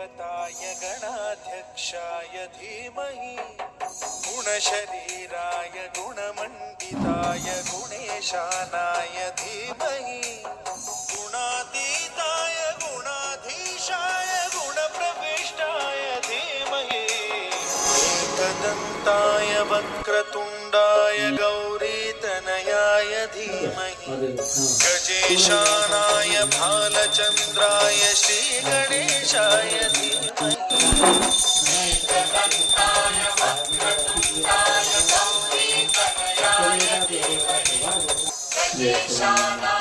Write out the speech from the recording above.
गणपताय गणाध्यक्षाय धीमहि गुणशरीराय गुणमण्डिताय गुणेशानाय धीमहि गुणातीताय गुणाधीशाय गुणप्रविष्टाय धीमहि एकदन्ताय वक्रतुण्डाय गौरीतनयाय धीमहि गजेशानाय भालचन्द्राय श्रीगणेशाय धीमहि एकदन्ताय वक्रतुण्डाय गौरीतनयाय धीमहि गजेशानाय